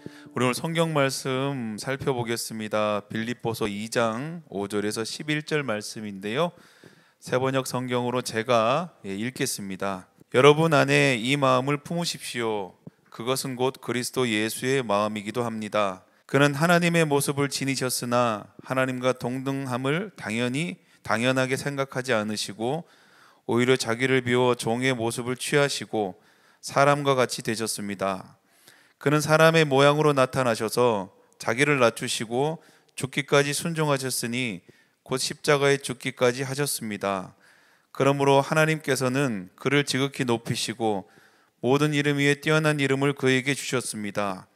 우리 오늘 성경 말씀 살펴보겠습니다. 빌립보서 2장 5절에서 11절 말씀인데요. 새번역 성경으로 제가 읽겠습니다. 여러분 안에 이 마음을 품으십시오. 그것은 곧 그리스도 예수의 마음이기도 합니다. 그는 하나님의 모습을 지니셨으나 하나님과 동등함을 당연하게 생각하지 않으시고 오히려 자기를 비워 종의 모습을 취하시고 사람과 같이 되셨습니다. 그는 사람의 모양으로 나타나셔서 자기를 낮추시고 죽기까지 순종하셨으니 곧 십자가에 죽기까지 하셨습니다. 그러므로 하나님께서는 그를 지극히 높이시고 모든 이름 위에 뛰어난 이름을 그에게 주셨습니다.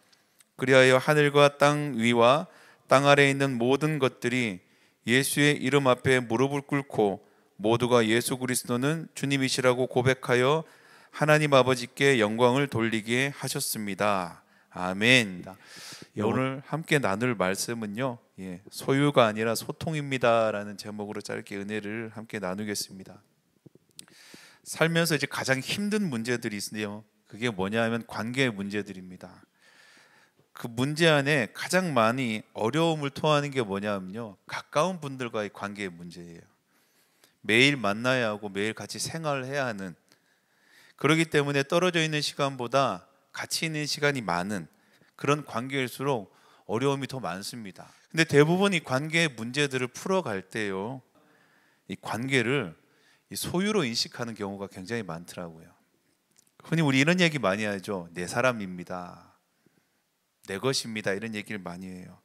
그리하여 하늘과 땅 위와 땅 아래에 있는 모든 것들이 예수의 이름 앞에 무릎을 꿇고 모두가 예수 그리스도는 주님이시라고 고백하여 하나님 아버지께 영광을 돌리게 하셨습니다. 아멘. 오늘 함께 나눌 말씀은요, 소유가 아니라 소통입니다라는 제목으로 짧게 은혜를 함께 나누겠습니다. 살면서 이제 가장 힘든 문제들이 있는데요, 그게 뭐냐 하면 관계의 문제들입니다. 그 문제 안에 가장 많이 어려움을 토하는 게 뭐냐면요, 가까운 분들과의 관계의 문제예요. 매일 만나야 하고 매일 같이 생활을 해야 하는, 그렇기 때문에 떨어져 있는 시간보다 같이 있는 시간이 많은 그런 관계일수록 어려움이 더 많습니다. 근데 대부분 이 관계의 문제들을 풀어갈 때요, 이 관계를 소유로 인식하는 경우가 굉장히 많더라고요. 흔히 우리 이런 얘기 많이 하죠. 내 사람입니다, 내 것입니다, 이런 얘기를 많이 해요.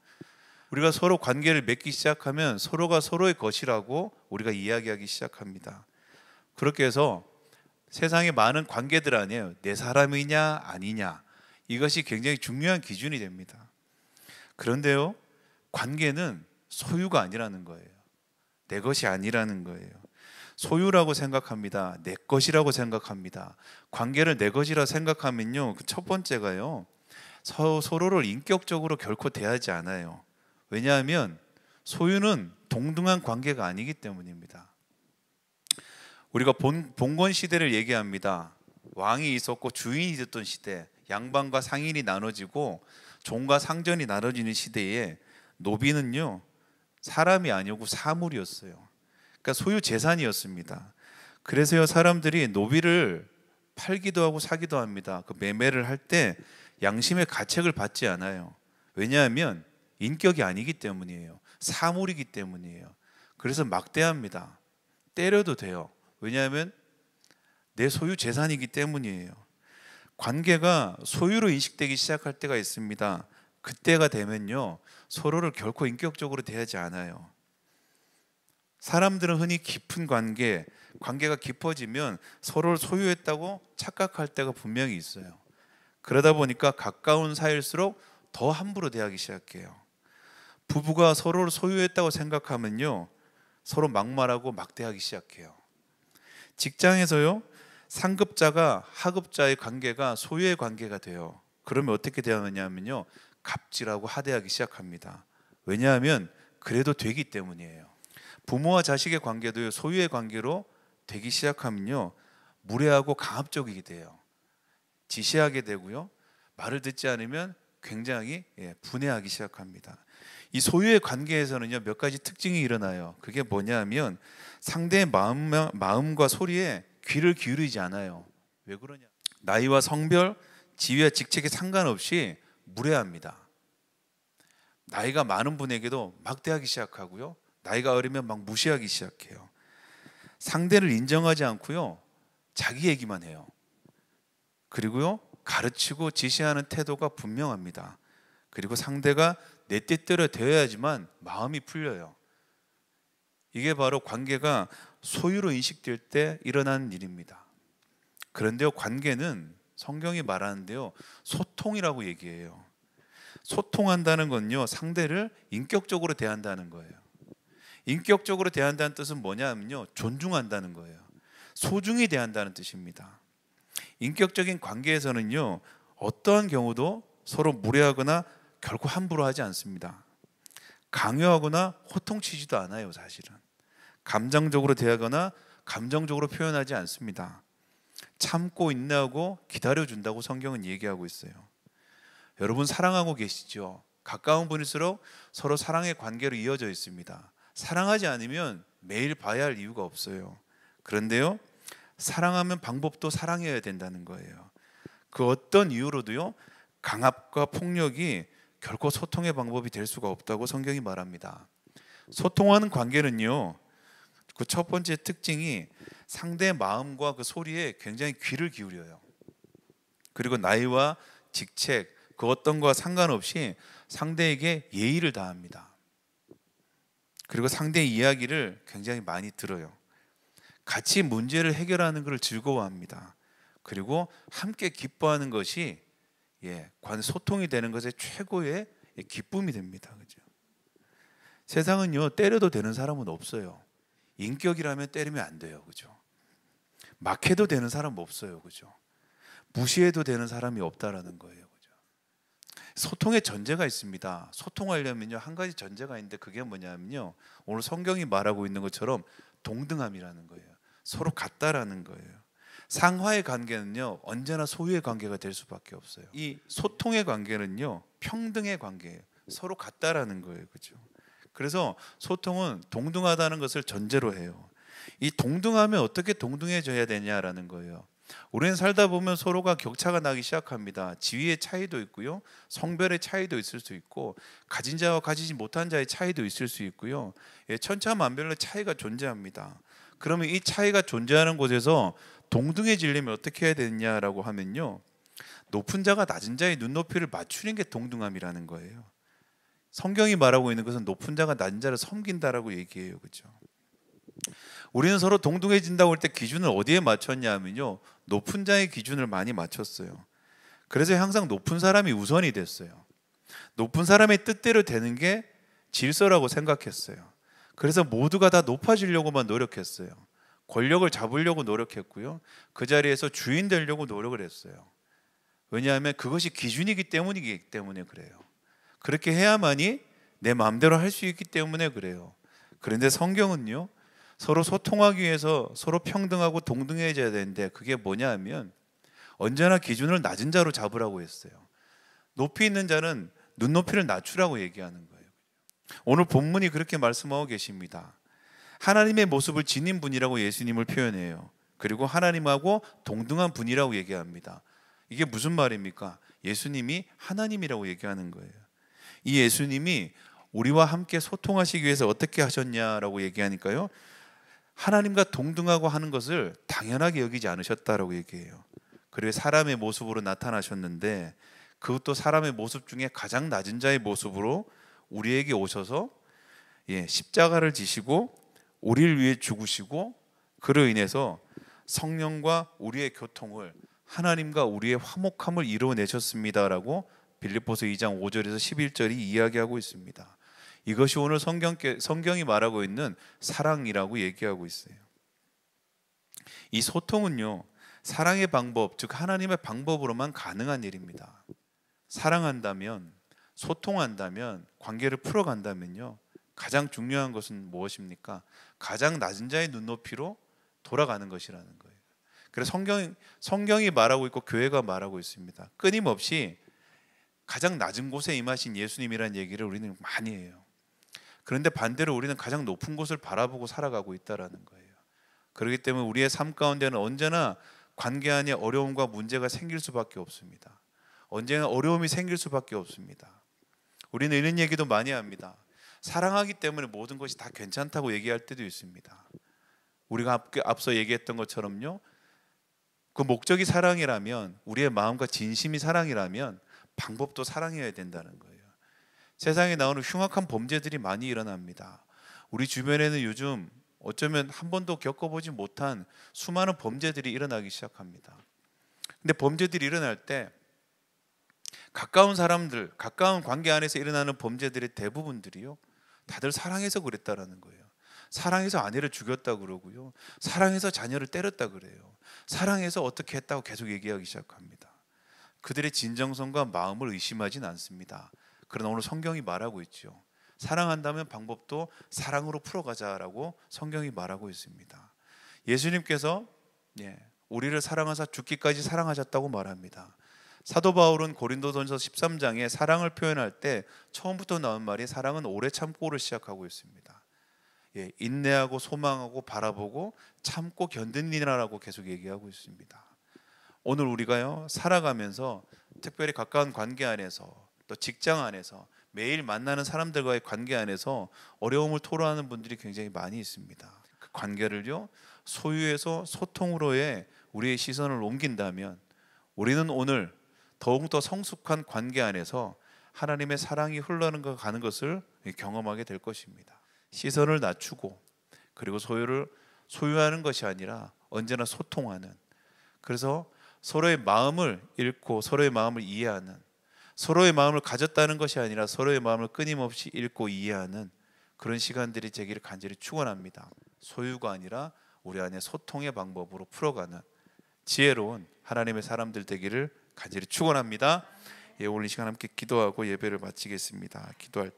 우리가 서로 관계를 맺기 시작하면 서로가 서로의 것이라고 우리가 이야기하기 시작합니다. 그렇게 해서 세상의 많은 관계들 아니에요, 내 사람이냐 아니냐, 이것이 굉장히 중요한 기준이 됩니다. 그런데요, 관계는 소유가 아니라는 거예요. 내 것이 아니라는 거예요. 소유라고 생각합니다. 내 것이라고 생각합니다. 관계를 내 것이라 생각하면요, 그 첫 번째가요, 서로를 인격적으로 결코 대하지 않아요. 왜냐하면 소유는 동등한 관계가 아니기 때문입니다. 우리가 봉건 시대를 얘기합니다. 왕이 있었고 주인이 있었던 시대, 양반과 상인이 나눠지고 종과 상전이 나눠지는 시대에 노비는요, 사람이 아니고 사물이었어요. 그러니까 소유 재산이었습니다. 그래서요, 사람들이 노비를 팔기도 하고 사기도 합니다. 그 매매를 할 때 양심의 가책을 받지 않아요. 왜냐하면 인격이 아니기 때문이에요. 사물이기 때문이에요. 그래서 막대합니다. 때려도 돼요. 왜냐하면 내 소유 재산이기 때문이에요. 관계가 소유로 인식되기 시작할 때가 있습니다. 그때가 되면요, 서로를 결코 인격적으로 대하지 않아요. 사람들은 흔히 깊은 관계가 깊어지면 서로를 소유했다고 착각할 때가 분명히 있어요. 그러다 보니까 가까운 사이일수록 더 함부로 대하기 시작해요. 부부가 서로를 소유했다고 생각하면요, 서로 막말하고 막대하기 시작해요. 직장에서요, 상급자가 하급자의 관계가 소유의 관계가 돼요. 그러면 어떻게 대하느냐면요, 갑질하고 하대하기 시작합니다. 왜냐하면 그래도 되기 때문이에요. 부모와 자식의 관계도 소유의 관계로 되기 시작하면요, 무례하고 강압적이게 돼요. 지시하게 되고요, 말을 듣지 않으면 굉장히 분해하기 시작합니다. 이 소유의 관계에서는요, 몇 가지 특징이 일어나요. 그게 뭐냐면 상대의 마음과 소리에 귀를 기울이지 않아요. 왜 그러냐? 나이와 성별, 지위와 직책에 상관없이 무례합니다. 나이가 많은 분에게도 막대하기 시작하고요, 나이가 어리면 막 무시하기 시작해요. 상대를 인정하지 않고요, 자기 얘기만 해요. 그리고요, 가르치고 지시하는 태도가 분명합니다. 그리고 상대가 내 뜻대로 되어야지만 마음이 풀려요. 이게 바로 관계가 소유로 인식될 때 일어나는 일입니다. 그런데요, 관계는 성경이 말하는데요, 소통이라고 얘기해요. 소통한다는 건요, 상대를 인격적으로 대한다는 거예요. 인격적으로 대한다는 뜻은 뭐냐면요, 존중한다는 거예요. 소중히 대한다는 뜻입니다. 인격적인 관계에서는요, 어떠한 경우도 서로 무례하거나 결코 함부로 하지 않습니다. 강요하거나 호통치지도 않아요. 사실은 감정적으로 대하거나 감정적으로 표현하지 않습니다. 참고 인내하고 기다려준다고 성경은 얘기하고 있어요. 여러분 사랑하고 계시죠? 가까운 분일수록 서로 사랑의 관계로 이어져 있습니다. 사랑하지 않으면 매일 봐야 할 이유가 없어요. 그런데요, 사랑하면 방법도 사랑해야 된다는 거예요. 그 어떤 이유로도요, 강압과 폭력이 결코 소통의 방법이 될 수가 없다고 성경이 말합니다. 소통하는 관계는요, 그 첫 번째 특징이 상대의 마음과 그 소리에 굉장히 귀를 기울여요. 그리고 나이와 직책, 그 어떤 거와 상관없이 상대에게 예의를 다합니다. 그리고 상대의 이야기를 굉장히 많이 들어요. 같이 문제를 해결하는 것을 즐거워합니다. 그리고 함께 기뻐하는 것이 소통이 되는 것의 최고의 기쁨이 됩니다. 그죠? 세상은요, 때려도 되는 사람은 없어요. 인격이라면 때리면 안 돼요. 그죠? 막 해도 되는 사람은 없어요. 그죠? 무시해도 되는 사람이 없다라는 거예요. 그죠? 소통의 전제가 있습니다. 소통하려면요, 한 가지 전제가 있는데 그게 뭐냐면요, 오늘 성경이 말하고 있는 것처럼 동등함이라는 거예요. 서로 같다라는 거예요. 상하의 관계는요, 언제나 소유의 관계가 될 수밖에 없어요. 이 소통의 관계는요, 평등의 관계예요. 서로 같다라는 거예요. 그죠? 그래서 소통은 동등하다는 것을 전제로 해요. 이 동등하면 어떻게 동등해져야 되냐라는 거예요. 우리는 살다 보면 서로가 격차가 나기 시작합니다. 지위의 차이도 있고요, 성별의 차이도 있을 수 있고, 가진 자와 가지지 못한 자의 차이도 있을 수 있고요, 천차만별의 차이가 존재합니다. 그러면 이 차이가 존재하는 곳에서 동등해지려면 어떻게 해야 되느냐라고 하면요, 높은 자가 낮은 자의 눈높이를 맞추는 게 동등함이라는 거예요. 성경이 말하고 있는 것은 높은 자가 낮은 자를 섬긴다라고 얘기해요. 그렇죠? 우리는 서로 동등해진다고 할 때 기준을 어디에 맞췄냐면요, 높은 자의 기준을 많이 맞췄어요. 그래서 항상 높은 사람이 우선이 됐어요. 높은 사람의 뜻대로 되는 게 질서라고 생각했어요. 그래서 모두가 다 높아지려고만 노력했어요. 권력을 잡으려고 노력했고요, 그 자리에서 주인 되려고 노력을 했어요. 왜냐하면 그것이 기준이기 때문에 그래요. 그렇게 해야만이 내 마음대로 할 수 있기 때문에 그래요. 그런데 성경은요, 서로 소통하기 위해서 서로 평등하고 동등해져야 되는데 그게 뭐냐 하면 언제나 기준을 낮은 자로 잡으라고 했어요. 높이 있는 자는 눈높이를 낮추라고 얘기하는 거예요. 오늘 본문이 그렇게 말씀하고 계십니다. 하나님의 모습을 지닌 분이라고 예수님을 표현해요. 그리고 하나님하고 동등한 분이라고 얘기합니다. 이게 무슨 말입니까? 예수님이 하나님이라고 얘기하는 거예요. 이 예수님이 우리와 함께 소통하시기 위해서 어떻게 하셨냐라고 얘기하니까요, 하나님과 동등하고 하는 것을 당연하게 여기지 않으셨다라고 얘기해요. 그리고 사람의 모습으로 나타나셨는데, 그것도 사람의 모습 중에 가장 낮은 자의 모습으로 우리에게 오셔서 십자가를 지시고 우리를 위해 죽으시고, 그로 인해서 성령과 우리의 교통을, 하나님과 우리의 화목함을 이루어내셨습니다라고 빌립보서 2장 5절에서 11절이 이야기하고 있습니다. 이것이 오늘 성경이 말하고 있는 사랑이라고 얘기하고 있어요. 이 소통은요, 사랑의 방법, 즉 하나님의 방법으로만 가능한 일입니다. 사랑한다면, 소통한다면, 관계를 풀어간다면요, 가장 중요한 것은 무엇입니까? 가장 낮은 자의 눈높이로 돌아가는 것이라는 거예요. 그래서 성경이 말하고 있고 교회가 말하고 있습니다. 끊임없이 가장 낮은 곳에 임하신 예수님이라는 얘기를 우리는 많이 해요. 그런데 반대로 우리는 가장 높은 곳을 바라보고 살아가고 있다는 거예요. 그렇기 때문에 우리의 삶 가운데는 언제나 관계 안에 어려움과 문제가 생길 수밖에 없습니다. 언제나 어려움이 생길 수밖에 없습니다. 우리는 이런 얘기도 많이 합니다. 사랑하기 때문에 모든 것이 다 괜찮다고 얘기할 때도 있습니다. 우리가 앞서 얘기했던 것처럼요, 그 목적이 사랑이라면, 우리의 마음과 진심이 사랑이라면 방법도 사랑해야 된다는 거예요. 세상에 나오는 흉악한 범죄들이 많이 일어납니다. 우리 주변에는 요즘 어쩌면 한 번도 겪어보지 못한 수많은 범죄들이 일어나기 시작합니다. 근데 범죄들이 일어날 때 가까운 사람들, 가까운 관계 안에서 일어나는 범죄들의 대부분들이요, 다들 사랑해서 그랬다라는 거예요. 사랑해서 아내를 죽였다 그러고요, 사랑해서 자녀를 때렸다 그래요. 사랑해서 어떻게 했다고 계속 얘기하기 시작합니다. 그들의 진정성과 마음을 의심하진 않습니다. 그러나 오늘 성경이 말하고 있죠. 사랑한다면 방법도 사랑으로 풀어가자라고 성경이 말하고 있습니다. 예수님께서 우리를 사랑하사 죽기까지 사랑하셨다고 말합니다. 사도 바울은 고린도전서 13장에 사랑을 표현할 때 처음부터 나온 말이 사랑은 오래 참고를 시작하고 있습니다. 인내하고 소망하고 바라보고 참고 견딘이라고 계속 얘기하고 있습니다. 오늘 우리가요 살아가면서 특별히 가까운 관계 안에서 또 직장 안에서 매일 만나는 사람들과의 관계 안에서 어려움을 토로하는 분들이 굉장히 많이 있습니다. 그 관계를요 소유에서 소통으로의 우리의 시선을 옮긴다면 우리는 오늘 더욱더 성숙한 관계 안에서 하나님의 사랑이 흘러가는 가는 것을 경험하게 될 것입니다. 시선을 낮추고 그리고 소유하는 것이 아니라 언제나 소통하는, 그래서 서로의 마음을 읽고 서로의 마음을 이해하는, 서로의 마음을 가졌다는 것이 아니라 서로의 마음을 끊임없이 읽고 이해하는 그런 시간들이 되기를 간절히 축원합니다. 소유가 아니라 우리 안에 소통의 방법으로 풀어가는 지혜로운 하나님의 사람들 되기를 간절히 축원합니다. 오늘 이 시간 함께 기도하고 예배를 마치겠습니다. 기도할